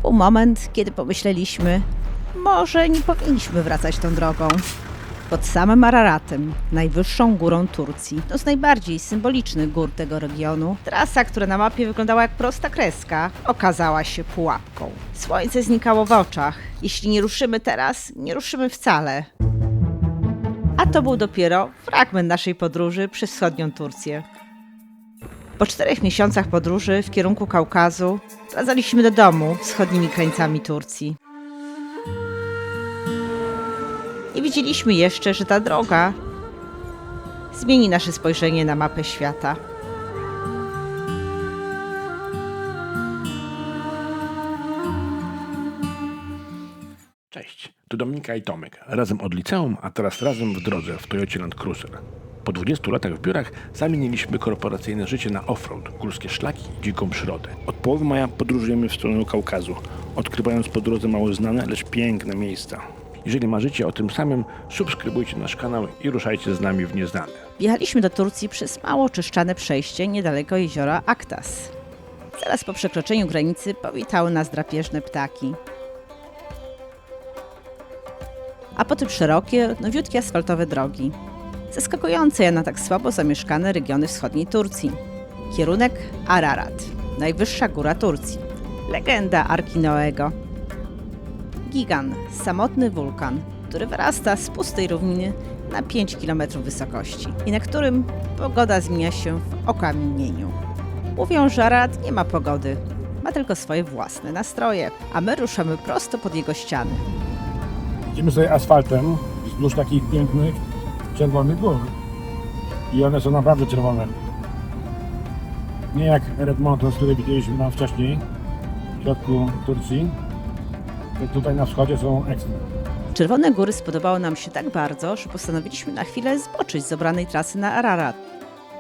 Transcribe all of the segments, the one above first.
był moment, kiedy pomyśleliśmy, może nie powinniśmy wracać tą drogą. Pod samym Araratem, najwyższą górą Turcji, to z najbardziej symbolicznych gór tego regionu, trasa, która na mapie wyglądała jak prosta kreska, okazała się pułapką. Słońce znikało w oczach. Jeśli nie ruszymy teraz, nie ruszymy wcale. A to był dopiero fragment naszej podróży przez wschodnią Turcję. Po 4 miesiącach podróży w kierunku Kaukazu wracaliśmy do domu wschodnimi krańcami Turcji. Nie wiedzieliśmy jeszcze, że ta droga zmieni nasze spojrzenie na mapę świata. Cześć, tu Dominika i Tomek. Razem od liceum, a teraz razem w drodze w Toyocie Land Cruiser. Po 20 latach w biurach zamieniliśmy korporacyjne życie na offroad, górskie szlaki i dziką przyrodę. Od połowy maja podróżujemy w stronę Kaukazu, odkrywając po drodze mało znane, lecz piękne miejsca. Jeżeli marzycie o tym samym, subskrybujcie nasz kanał i ruszajcie z nami w nieznane. Wjechaliśmy do Turcji przez mało oczyszczane przejście niedaleko jeziora Aktas. Zaraz po przekroczeniu granicy powitały nas drapieżne ptaki. A potem szerokie, nowiutkie asfaltowe drogi. Zaskakujące na tak słabo zamieszkane regiony wschodniej Turcji. Kierunek Ararat, najwyższa góra Turcji. Legenda Arki Noego. Gigan, samotny wulkan, który wyrasta z pustej równiny na 5 km wysokości i na którym pogoda zmienia się w okamienieniu. Mówią, że Ararat nie ma pogody, ma tylko swoje własne nastroje, a my ruszamy prosto pod jego ściany. Idziemy sobie asfaltem wzdłuż takich pięknych, czerwonych gór. I one są naprawdę czerwone. Nie jak Red Mountains, które widzieliśmy tam wcześniej, w środku Turcji. Tutaj na wschodzie są ekstra. Czerwone góry spodobały nam się tak bardzo, że postanowiliśmy na chwilę zboczyć z obranej trasy na Ararat.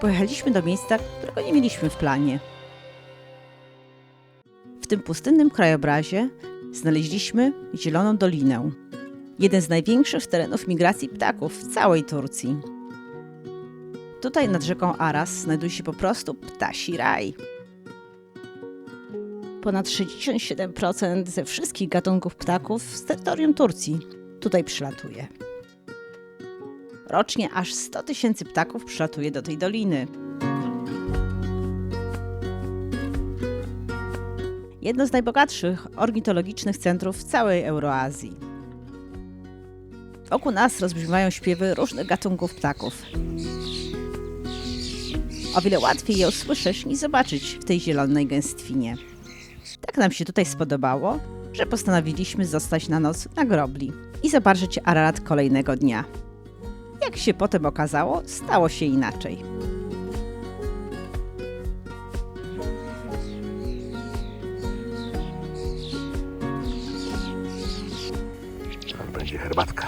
Pojechaliśmy do miejsca, którego nie mieliśmy w planie. W tym pustynnym krajobrazie znaleźliśmy Zieloną Dolinę. Jeden z największych terenów migracji ptaków w całej Turcji. Tutaj nad rzeką Aras znajduje się po prostu ptasi raj. Ponad 67% ze wszystkich gatunków ptaków z terytorium Turcji tutaj przylatuje. Rocznie aż 100 000 ptaków przylatuje do tej doliny. Jedno z najbogatszych ornitologicznych centrów w całej Euroazji. Wokół nas rozbrzmiewają śpiewy różnych gatunków ptaków. O wiele łatwiej je usłyszeć niż zobaczyć w tej zielonej gęstwinie. Tak nam się tutaj spodobało, że postanowiliśmy zostać na noc na grobli i zobaczyć Ararat kolejnego dnia. Jak się potem okazało, stało się inaczej. Teraz będzie herbatka.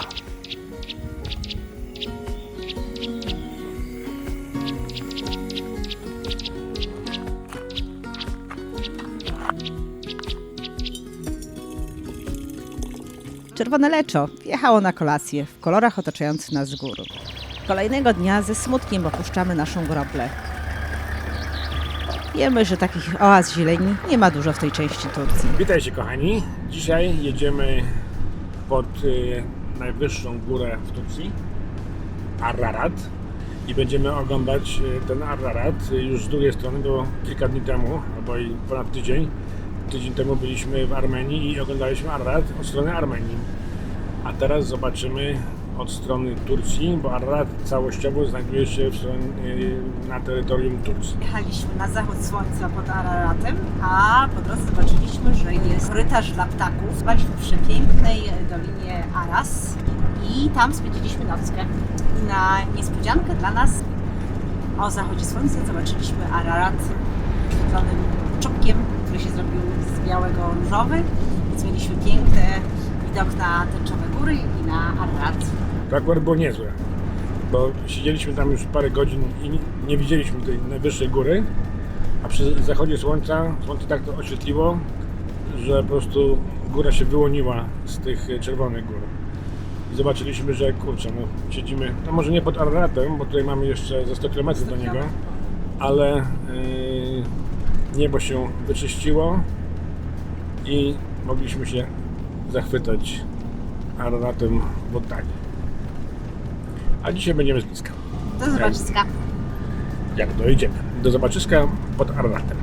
Czerwone leczo wjechało na kolację w kolorach otaczających nas gór. Kolejnego dnia ze smutkiem opuszczamy naszą groblę. Wiemy, że takich oaz zieleni nie ma dużo w tej części Turcji. Witajcie kochani. Dzisiaj jedziemy pod najwyższą górę w Turcji, Ararat. I będziemy oglądać ten Ararat już z drugiej strony, bo kilka dni temu, albo i ponad tydzień temu byliśmy w Armenii i oglądaliśmy Ararat od strony Armenii. A teraz zobaczymy od strony Turcji, bo Ararat całościowo znajduje się na terytorium Turcji. Jechaliśmy na zachód słońca pod Araratem, a po drodze zobaczyliśmy, że jest korytarz dla ptaków. Byliśmy w przepięknej dolinie Aras i tam spędziliśmy nockę. I na niespodziankę dla nas o zachodzie słońca zobaczyliśmy Ararat świetlonym czubkiem, który się zrobił z białego różowy, więc mieliśmy piękny widok na tęczowe góry i na Ararat. To akurat było niezłe, bo siedzieliśmy tam już parę godzin i nie widzieliśmy tej najwyższej góry, a przy zachodzie słońce tak to oświetliło, że po prostu góra się wyłoniła z tych czerwonych gór. I zobaczyliśmy, że kurczę, no siedzimy, no może nie pod Araratem, bo tutaj mamy jeszcze ze 100 km do niego, ale niebo się wyczyściło i mogliśmy się zachwycać Araratem w oddali. A dzisiaj będziemy z bliska. Do zobaczyska. Jak dojedziemy. Do zobaczyska pod Araratem.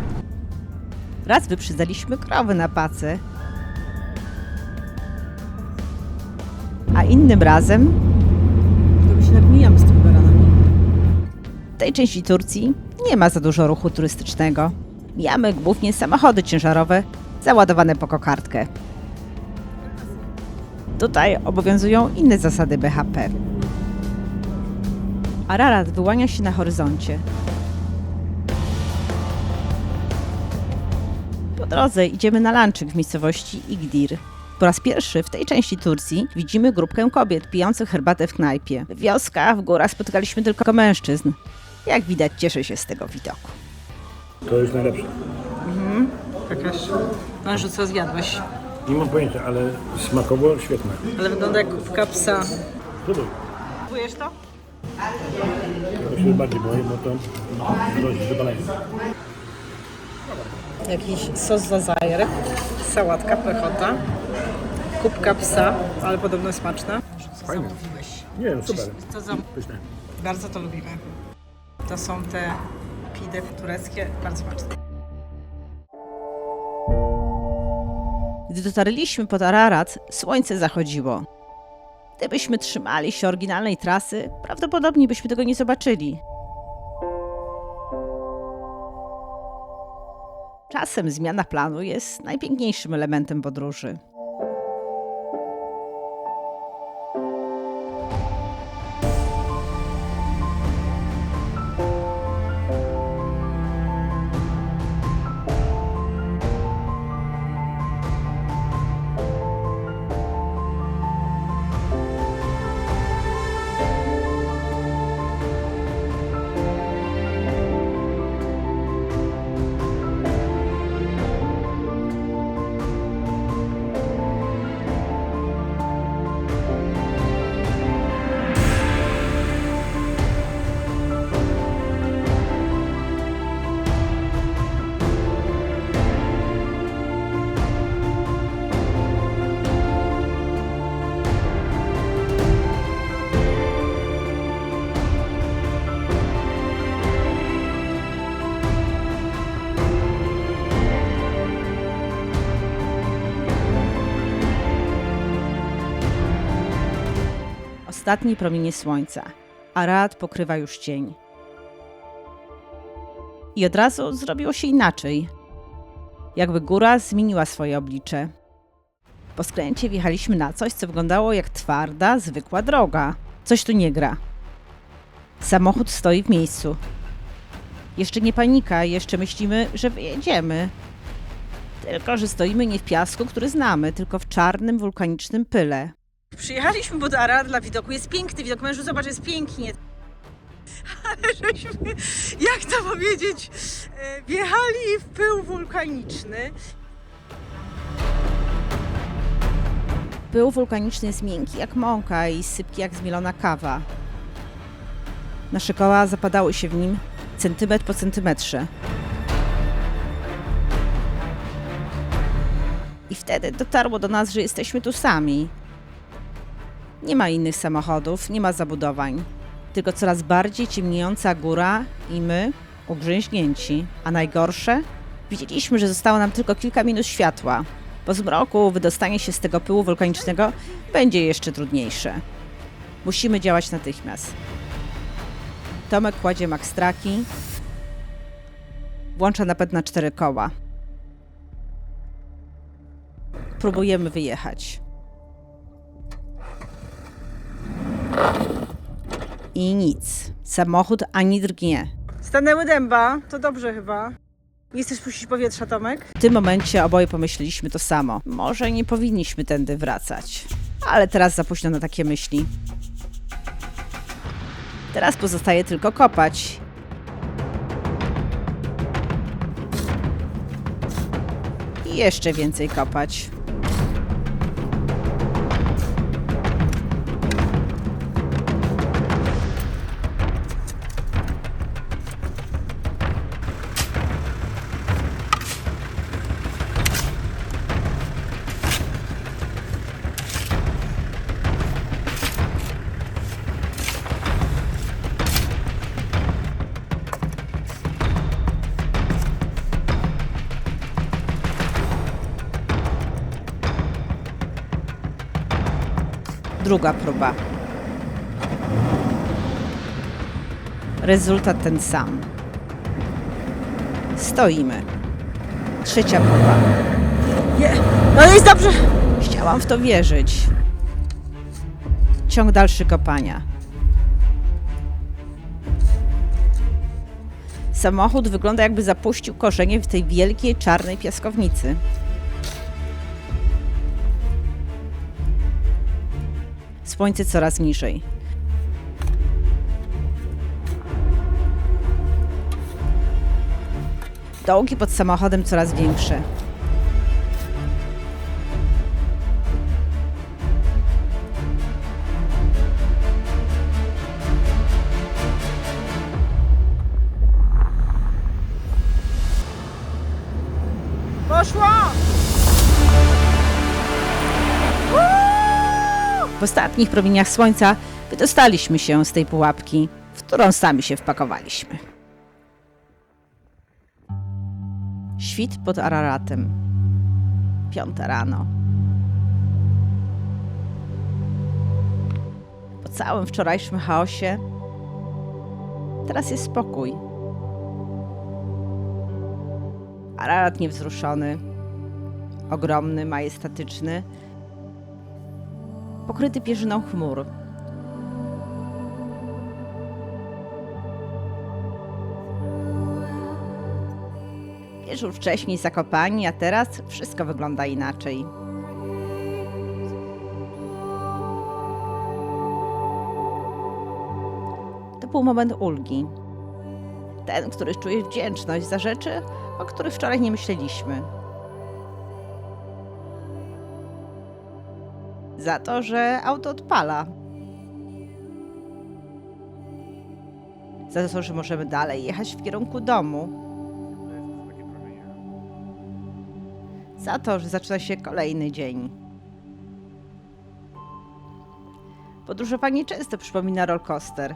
Raz wyprzedzaliśmy krowy na pace, a innym razem to się tak mijamy z tymi baranami. W tej części Turcji nie ma za dużo ruchu turystycznego. Mijamy głównie samochody ciężarowe załadowane po kokardkę. Tutaj obowiązują inne zasady BHP. Ararat wyłania się na horyzoncie. Po drodze idziemy na lunchek w miejscowości Igdir. Po raz pierwszy w tej części Turcji widzimy grupkę kobiet pijących herbatę w knajpie. Wioska w górach spotykaliśmy tylko mężczyzn. Jak widać, cieszę się z tego widoku. To jest najlepsze. Jakaś... Mężu, co zjadłeś? Nie mam pojęcia, ale smakowo świetne. Ale wygląda jak kubka psa. Spróbuj. Próbujesz to? To się bardziej boję, bo to dość wybalające. Jakiś sos zazajer, sałatka, pechota, kubka psa, ale podobno smaczna. Fajne. Nie wiem, super. Co za... Pyszne. Bardzo to lubimy. To są te pide tureckie, bardzo smaczne. Gdy dotarliśmy pod Ararat, słońce zachodziło. Gdybyśmy trzymali się oryginalnej trasy, prawdopodobnie byśmy tego nie zobaczyli. Czasem zmiana planu jest najpiękniejszym elementem podróży. Ostatnie promienie słońca. Ararat pokrywa już cień. I od razu zrobiło się inaczej. Jakby góra zmieniła swoje oblicze. Po skręcie wjechaliśmy na coś, co wyglądało jak twarda, zwykła droga. Coś tu nie gra. Samochód stoi w miejscu. Jeszcze nie panika, jeszcze myślimy, że wyjedziemy. Tylko, że stoimy nie w piasku, który znamy, tylko w czarnym, wulkanicznym pyle. Przyjechaliśmy pod Ararat dla widoku. Jest piękny widok. Mężu, zobacz, jest pięknie. Ale żeśmy, jak to powiedzieć, wjechali w pył wulkaniczny. Pył wulkaniczny jest miękki jak mąka i sypki jak zmielona kawa. Nasze koła zapadały się w nim centymetr po centymetrze. I wtedy dotarło do nas, że jesteśmy tu sami. Nie ma innych samochodów, nie ma zabudowań. Tylko coraz bardziej ciemniejąca góra i my ugrzęźnięci. A najgorsze? Widzieliśmy, że zostało nam tylko kilka minut światła. Po zmroku wydostanie się z tego pyłu wulkanicznego będzie jeszcze trudniejsze. Musimy działać natychmiast. Tomek kładzie makstraki, włącza napęd na 4 koła. Próbujemy wyjechać. I nic. Samochód ani drgnie. Stanęły dęba, to dobrze chyba. Nie chcesz puścić powietrza, Tomek? W tym momencie oboje pomyśleliśmy to samo. Może nie powinniśmy tędy wracać. Ale teraz za późno na takie myśli. Teraz pozostaje tylko kopać. I jeszcze więcej kopać. Druga próba. Rezultat ten sam. Stoimy. Trzecia próba. Nie, no jest dobrze. Chciałam w to wierzyć. Ciąg dalszy kopania. Samochód wygląda, jakby zapuścił korzenie w tej wielkiej, czarnej piaskownicy. Słońce coraz niżej. Dołki pod samochodem coraz większe. Poszło! W ostatnich promieniach słońca wydostaliśmy się z tej pułapki, w którą sami się wpakowaliśmy. Świt pod Araratem. 5 rano. Po całym wczorajszym chaosie teraz jest spokój. Ararat niewzruszony, ogromny, majestatyczny, pokryty pierzyną chmur. Wieczór wcześniej zakopani, a teraz wszystko wygląda inaczej. To był moment ulgi. Ten, który czuje wdzięczność za rzeczy, o których wczoraj nie myśleliśmy. Za to, że auto odpala. Za to, że możemy dalej jechać w kierunku domu. Za to, że zaczyna się kolejny dzień. Podróżowanie często przypomina rollercoaster.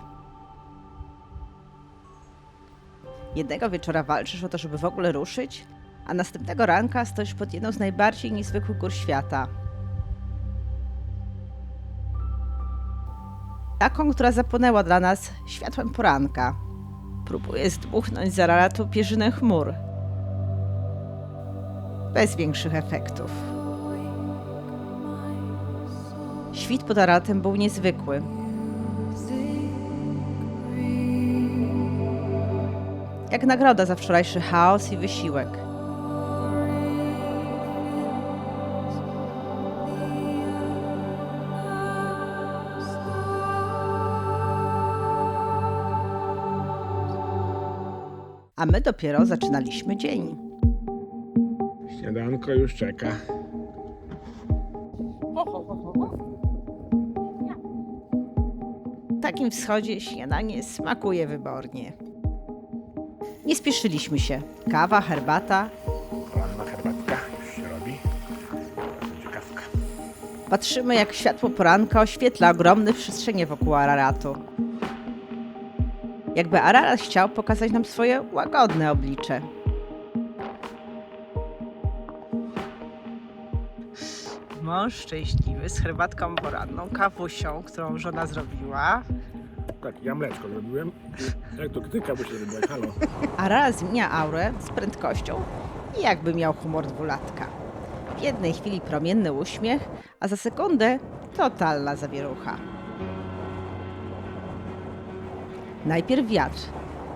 Jednego wieczora walczysz o to, żeby w ogóle ruszyć, a następnego ranka stoisz pod jedną z najbardziej niezwykłych gór świata. Taką, która zapłonęła dla nas światłem poranka. Próbuje zdmuchnąć z Araratu pierzynę chmur. Bez większych efektów. Świt pod Araratem był niezwykły. Jak nagroda za wczorajszy chaos i wysiłek. A my dopiero zaczynaliśmy dzień. Śniadanko już czeka. W takim wschodzie śniadanie smakuje wybornie. Nie spieszyliśmy się. Kawa, herbata. Poranna herbatka już się robi. Będzie kawka. Patrzymy, jak światło poranka oświetla ogromne przestrzenie wokół Araratu. Jakby Ararat chciał pokazać nam swoje łagodne oblicze. Mąż szczęśliwy z herbatką poranną, kawusią, którą żona zrobiła. Tak, ja mleczko zrobiłem. Jak to krytyka by się zrobiła, halo. Ararat zmienia aurę z prędkością i jakby miał humor dwulatka. W jednej chwili promienny uśmiech, a za sekundę totalna zawierucha. Najpierw wiatr.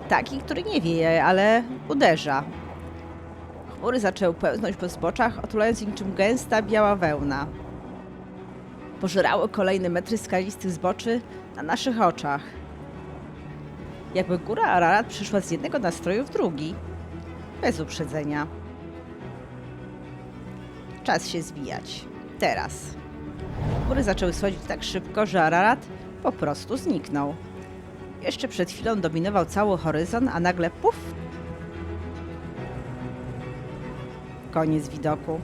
Taki, który nie wieje, ale uderza. Chmury zaczęły pełznąć po zboczach, otulając niczym gęsta, biała wełna. Pożerały kolejne metry skalistych zboczy na naszych oczach. Jakby góra Ararat przyszła z jednego nastroju w drugi. Bez uprzedzenia. Czas się zwijać. Teraz. Chmury zaczęły schodzić tak szybko, że Ararat po prostu zniknął. Jeszcze przed chwilą dominował cały horyzont, a nagle puf! Koniec widoku.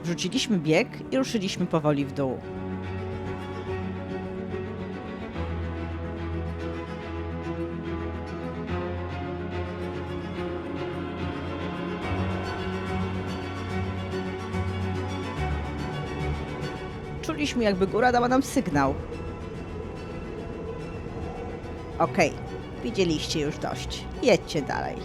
Wrzuciliśmy bieg i ruszyliśmy powoli w dół. Czuliśmy, jakby góra dała nam sygnał. Okej, widzieliście już dość. Jedźcie dalej.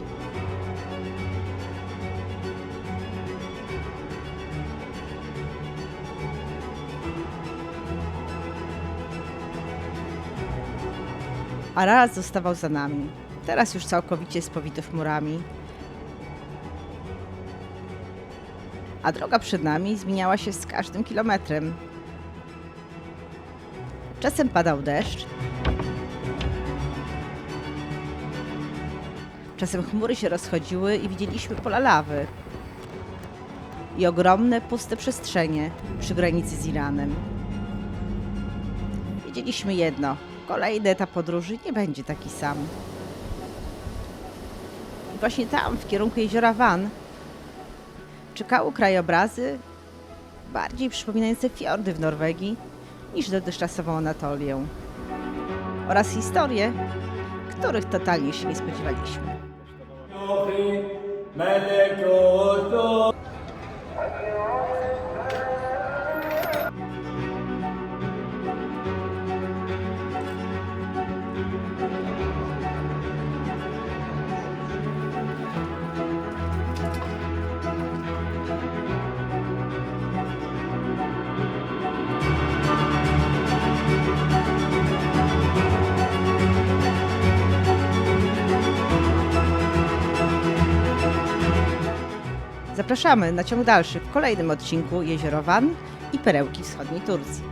Ararat zostawał za nami. Teraz już całkowicie spowity chmurami. A droga przed nami zmieniała się z każdym kilometrem. Czasem padał deszcz. Czasem chmury się rozchodziły i widzieliśmy pola lawy. I ogromne, puste przestrzenie przy granicy z Iranem. Wiedzieliśmy jedno. Kolejny etap podróży nie będzie taki sam. I właśnie tam, w kierunku jeziora Van, czekały krajobrazy bardziej przypominające fiordy w Norwegii niż dotychczasową Anatolię. Oraz historie, których totalnie się nie spodziewaliśmy. Zapraszamy na ciąg dalszy w kolejnym odcinku Jezioro Van i Perełki Wschodniej Turcji.